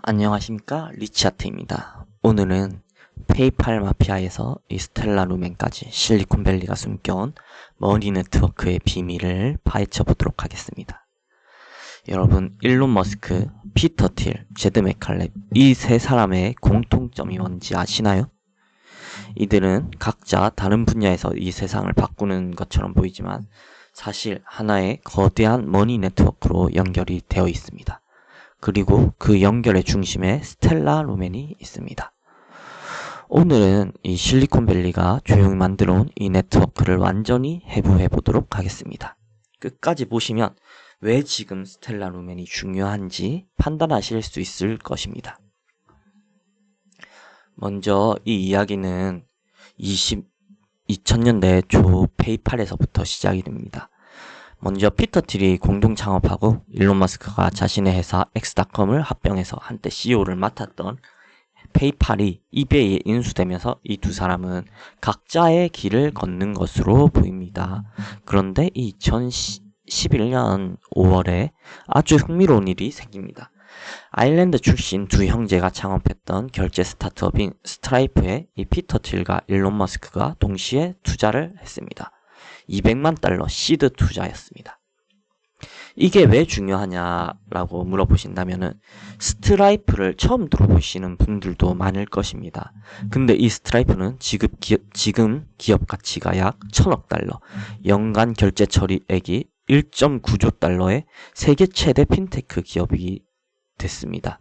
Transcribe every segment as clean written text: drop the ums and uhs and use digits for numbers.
안녕하십니까, 리치아트입니다. 오늘은 페이팔 마피아에서 이 스텔라 루멘까지 실리콘밸리가 숨겨온 머니 네트워크의 비밀을 파헤쳐 보도록 하겠습니다. 여러분, 일론 머스크, 피터 틸, 제드 맥칼렙 이 세 사람의 공통점이 뭔지 아시나요? 이들은 각자 다른 분야에서 이 세상을 바꾸는 것처럼 보이지만 사실 하나의 거대한 머니 네트워크로 연결이 되어 있습니다. 그리고 그 연결의 중심에 스텔라 루멘이 있습니다. 오늘은 이 실리콘밸리가 조용히 만들어 온 이 네트워크를 완전히 해부해 보도록 하겠습니다. 끝까지 보시면 왜 지금 스텔라 루멘이 중요한지 판단하실 수 있을 것입니다. 먼저 이 이야기는 2000년대 초 페이팔에서부터 시작이 됩니다. 먼저 피터 틸이 공동 창업하고 일론 머스크가 자신의 회사 엑스닷컴을 합병해서 한때 CEO를 맡았던 페이팔이 이베이에 인수되면서 이 두 사람은 각자의 길을 걷는 것으로 보입니다. 그런데 2011년 5월에 아주 흥미로운 일이 생깁니다. 아일랜드 출신 두 형제가 창업했던 결제 스타트업인 스트라이프에 이 피터 틸과 일론 머스크가 동시에 투자를 했습니다. 200만 달러 시드 투자였습니다. 이게 왜 중요하냐라고 물어보신다면은 스트라이프를 처음 들어보시는 분들도 많을 것입니다. 근데 이 스트라이프는 지금 기업 가치가 약 1000억 달러, 연간 결제 처리액이 1.9조 달러의 세계 최대 핀테크 기업이 됐습니다.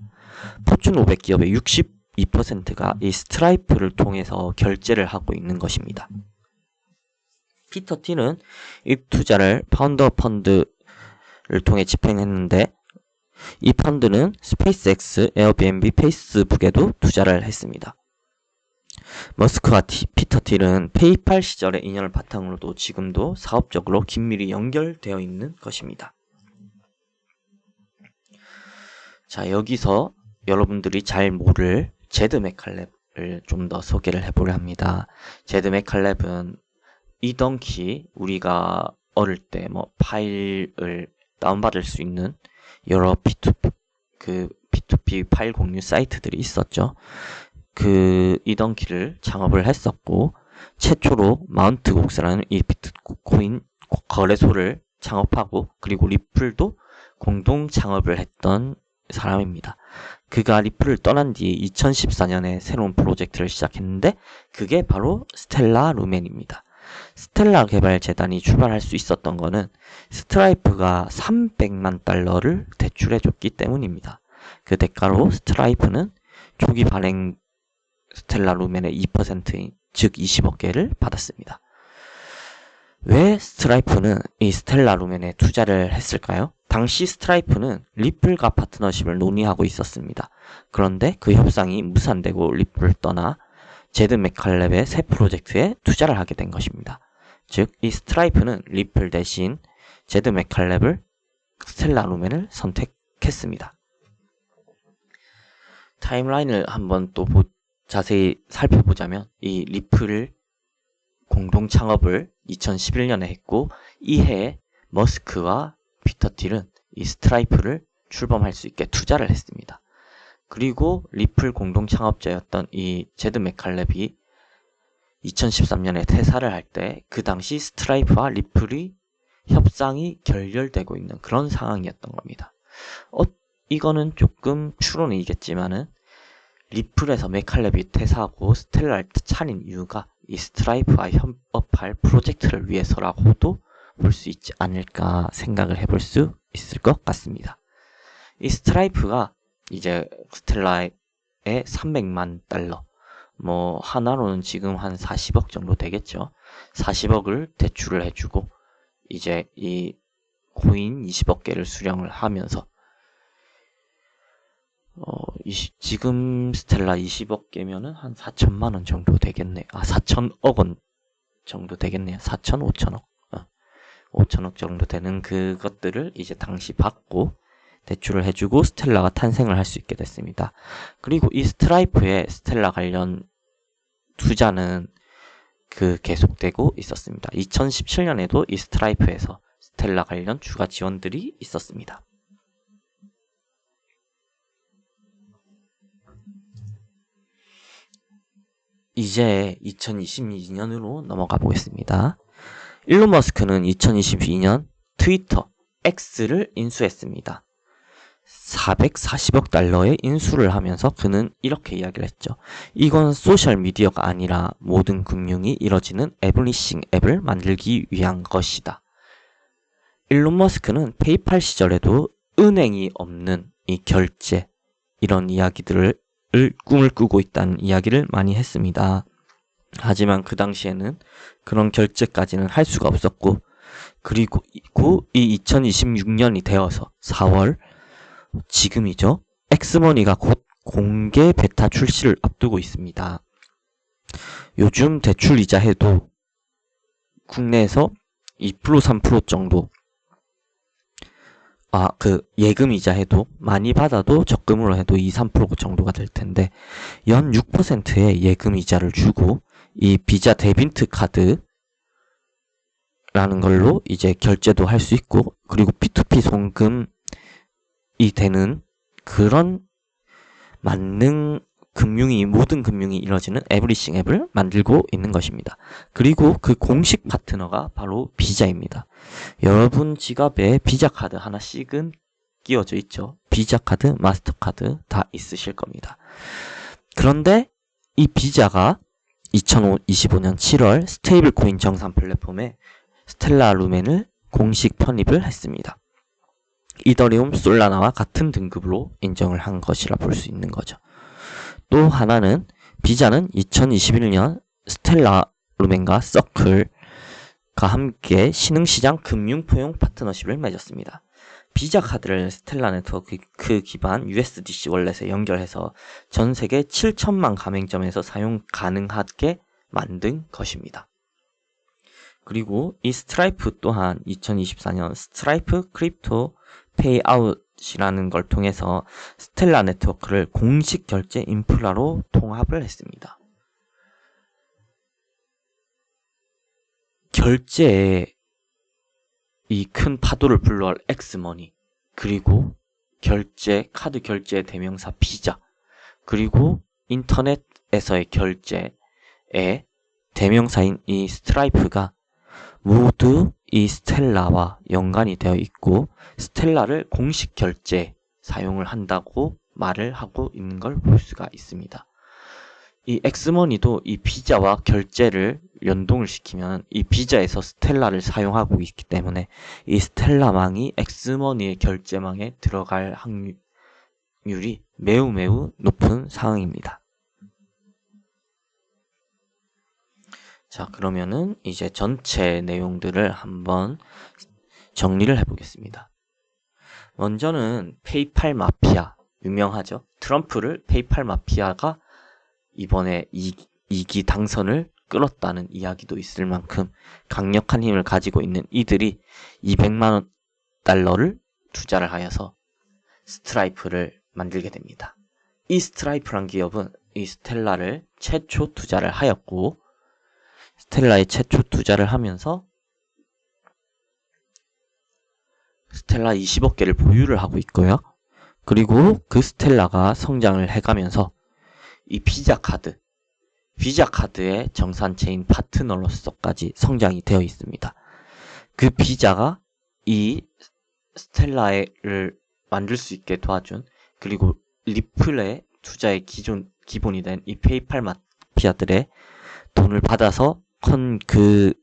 포춘 500 기업의 62%가 이 스트라이프를 통해서 결제를 하고 있는 것입니다. 피터 틸은 이 투자를 파운더 펀드를 통해 집행했는데 이 펀드는 스페이스X, 에어비앤비, 페이스북에도 투자를 했습니다. 머스크와 피터 틸은 페이팔 시절의 인연을 바탕으로도 지금도 사업적으로 긴밀히 연결되어 있는 것입니다. 자, 여기서 여러분들이 잘 모를 제드 맥칼렙을 좀 더 소개를 해보려 합니다. 제드 맥칼렙은 이던키 우리가 어릴 때 뭐 파일을 다운받을 수 있는 여러 P2P 파일 공유 사이트들이 있었죠. 그 이던키를 창업을 했었고 최초로 마운트곡스라는 이 비트코인 거래소를 창업하고 그리고 리플도 공동 창업을 했던 사람입니다. 그가 리플을 떠난 뒤 2014년에 새로운 프로젝트를 시작했는데 그게 바로 스텔라 루멘입니다. 스텔라 개발 재단이 출발할 수 있었던 거는 스트라이프가 300만 달러를 대출해줬기 때문입니다. 그 대가로 스트라이프는 초기 발행 스텔라 루멘의 2%인 즉 20억 개를 받았습니다. 왜 스트라이프는 이 스텔라 루멘에 투자를 했을까요? 당시 스트라이프는 리플과 파트너십을 논의하고 있었습니다. 그런데 그 협상이 무산되고 리플을 떠나 제드 맥칼렙의 새 프로젝트에 투자를 하게 된 것입니다. 즉, 이 스트라이프는 리플 대신 제드 맥칼렙을 스텔라 루멘을 선택했습니다. 타임라인을 한번 또 자세히 살펴보자면 이 리플을 공동 창업을 2011년에 했고 이 해에 머스크와 피터 틸은 이 스트라이프를 출범할 수 있게 투자를 했습니다. 그리고 리플 공동 창업자였던 이 제드 맥칼렙이 2013년에 퇴사를 할 때 그 당시 스트라이프와 리플이 협상이 결렬되고 있는 그런 상황이었던 겁니다. 이거는 조금 추론이겠지만은 리플에서 맥칼렙이 퇴사하고 스텔라를 차린 이유가 이 스트라이프와 협업할 프로젝트를 위해서라고도 볼 수 있지 않을까 생각을 해볼 수 있을 것 같습니다. 이 스트라이프가 이제 스텔라의 300만 달러 뭐 하나로는 지금 한 40억 정도 되겠죠. 40억을 대출을 해주고 이제 이 코인 20억 개를 수령을 하면서 지금 스텔라 20억 개면은 한 4천만 원 정도 되겠네요. 4천억 원 정도 되겠네요. 4천, 5천억. 5천억 정도 되는 그것들을 이제 당시 받고 대출을 해주고 스텔라가 탄생을 할 수 있게 됐습니다. 그리고 이 스트라이프의 스텔라 관련 투자는 계속되고 있었습니다. 2017년에도 이 스트라이프에서 스텔라 관련 추가 지원들이 있었습니다. 이제 2022년으로 넘어가 보겠습니다. 일론 머스크는 2022년 트위터 X를 인수했습니다. 440억 달러의 인수를 하면서 그는 이렇게 이야기를 했죠. 이건 소셜미디어가 아니라 모든 금융이 이뤄지는 에블리싱 앱을 만들기 위한 것이다. 일론 머스크는 페이팔 시절에도 은행이 없는 이 결제, 이런 이야기들을 꿈을 꾸고 있다는 이야기를 많이 했습니다. 하지만 그 당시에는 그런 결제까지는 할 수가 없었고, 그리고 이 2026년이 되어서 4월, 지금이죠. 엑스머니가 곧 공개 베타 출시를 앞두고 있습니다. 요즘 대출 이자 해도 국내에서 2% 3% 정도, 예금 이자 해도 많이 받아도 적금으로 해도 2, 3% 정도가 될 텐데, 연 6%의 예금 이자를 주고 이 비자 데비트 카드라는 걸로 이제 결제도 할 수 있고, 그리고 P2P 송금이 되는 그런 모든 금융이 이루어지는 에브리싱 앱을 만들고 있는 것입니다. 그리고 그 공식 파트너가 바로 비자입니다. 여러분 지갑에 비자 카드 하나씩은 끼워져 있죠. 비자 카드, 마스터카드 다 있으실 겁니다. 그런데 이 비자가 2025년 7월 스테이블 코인 정산 플랫폼에 스텔라 루멘을 공식 편입을 했습니다. 이더리움, 솔라나와 같은 등급으로 인정을 한 것이라 볼 수 있는 거죠. 또 하나는 비자는 2021년 스텔라 루멘과 서클과 함께 신흥시장 금융포용 파트너십을 맺었습니다. 비자 카드를 스텔라 네트워크 기반 USDC 월렛에 연결해서 전 세계 7천만 가맹점에서 사용 가능하게 만든 것입니다. 그리고 이 스트라이프 또한 2024년 스트라이프 크립토 페이아웃이라는 걸 통해서 스텔라 네트워크를 공식 결제 인프라로 통합을 했습니다. 결제에 이 큰 파도를 불러올 엑스머니, 그리고 카드 결제의 대명사 비자, 그리고 인터넷에서의 결제의 대명사인 이 스트라이프가 모두 이 스텔라와 연관이 되어 있고, 스텔라를 공식 결제 사용을 한다고 말을 하고 있는 걸 볼 수가 있습니다. 이 엑스머니도 이 비자와 결제를 연동을 시키면 이 비자에서 스텔라를 사용하고 있기 때문에 이 스텔라망이 엑스머니의 결제망에 들어갈 확률이 매우 높은 상황입니다. 자, 그러면은 이제 전체 내용들을 한번 정리를 해보겠습니다. 먼저는 페이팔 마피아, 유명하죠. 트럼프를 페이팔 마피아가 이번에 2기 당선을 끌었다는 이야기도 있을 만큼 강력한 힘을 가지고 있는 이들이 200만 달러를 투자를 하여서 스트라이프를 만들게 됩니다. 이 스트라이프란 기업은 이 스텔라를 최초 투자를 하였고, 스텔라에 최초 투자를 하면서 스텔라 20억 개를 보유를 하고 있고요. 그리고 그 스텔라가 성장을 해가면서 이 비자 카드의 정산체인 파트너로서까지 성장이 되어 있습니다. 그 비자가 이 스텔라를 만들 수 있게 도와준, 그리고 리플의 투자의 기본이 된 이 페이팔 마피아들의 돈을 받아서 그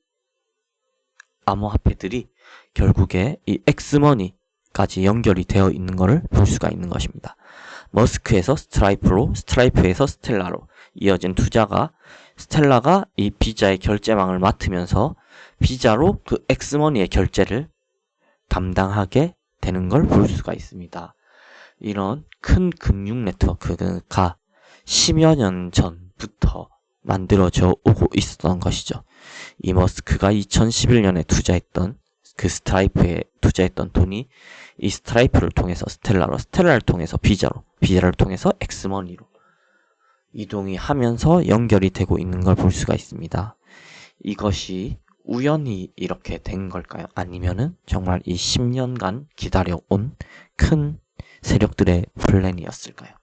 암호화폐들이 결국에 이 엑스머니까지 연결이 되어 있는 것을 볼 수가 있는 것입니다. 머스크에서 스트라이프로, 스트라이프에서 스텔라로 이어진 투자가, 스텔라가 이 비자의 결제망을 맡으면서 비자로 그 엑스머니의 결제를 담당하게 되는 걸 볼 수가 있습니다. 이런 큰 금융 네트워크가 10여 년 전부터 만들어져 오고 있었던 것이죠. 이 머스크가 2011년에 투자했던 그 스트라이프에 투자했던 돈이 이 스트라이프를 통해서 스텔라로, 스텔라를 통해서 비자로, 비자를 통해서 엑스머니로 이동이 하면서 연결이 되고 있는 걸 볼 수가 있습니다. 이것이 우연히 이렇게 된 걸까요? 아니면은 정말 이 10년간 기다려온 큰 세력들의 플랜이었을까요?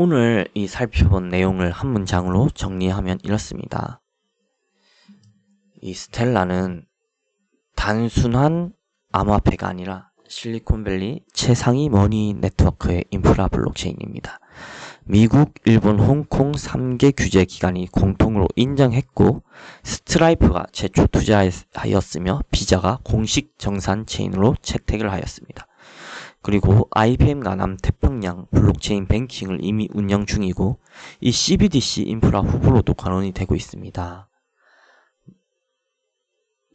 오늘 이 살펴본 내용을 한 문장으로 정리하면 이렇습니다. 이 스텔라는 단순한 암호화폐가 아니라 실리콘밸리 최상위 머니 네트워크의 인프라 블록체인입니다. 미국, 일본, 홍콩 3개 규제 기관이 공통으로 인정했고 스트라이프가 최초 투자하였으며 비자가 공식 정산 체인으로 채택을 하였습니다. 그리고 IBM과 남태평양 블록체인 뱅킹을 이미 운영 중이고 이 CBDC 인프라 후보로도 거론이 되고 있습니다.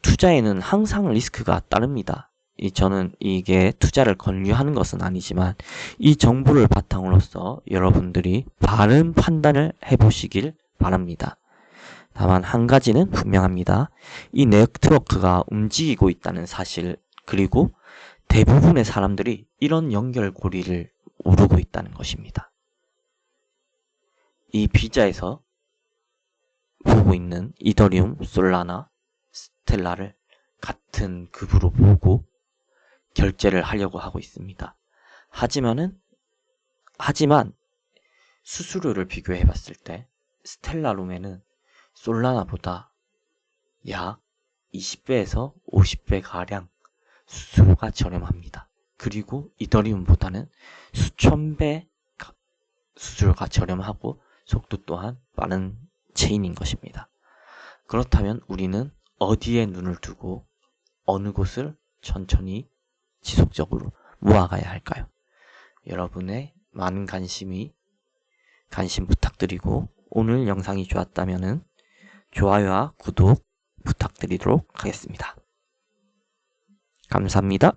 투자에는 항상 리스크가 따릅니다. 저는 이게 투자를 권유하는 것은 아니지만 이 정보를 바탕으로서 여러분들이 바른 판단을 해보시길 바랍니다. 다만 한 가지는 분명합니다. 이 네트워크가 움직이고 있다는 사실, 그리고 대부분의 사람들이 이런 연결고리를 모르고 있다는 것입니다. 이 비자에서 보고 있는 이더리움, 솔라나, 스텔라를 같은 급으로 보고 결제를 하려고 하고 있습니다. 하지만 수수료를 비교해 봤을 때 스텔라룸에는 솔라나보다 약 20배에서 50배 가량 수수료가 저렴합니다. 그리고 이더리움보다는 수천 배 수수료가 저렴하고 속도 또한 빠른 체인인 것입니다. 그렇다면 우리는 어디에 눈을 두고 어느 곳을 천천히 지속적으로 모아가야 할까요? 여러분의 많은 관심 부탁드리고 오늘 영상이 좋았다면 좋아요와 구독 부탁드리도록 하겠습니다. 감사합니다.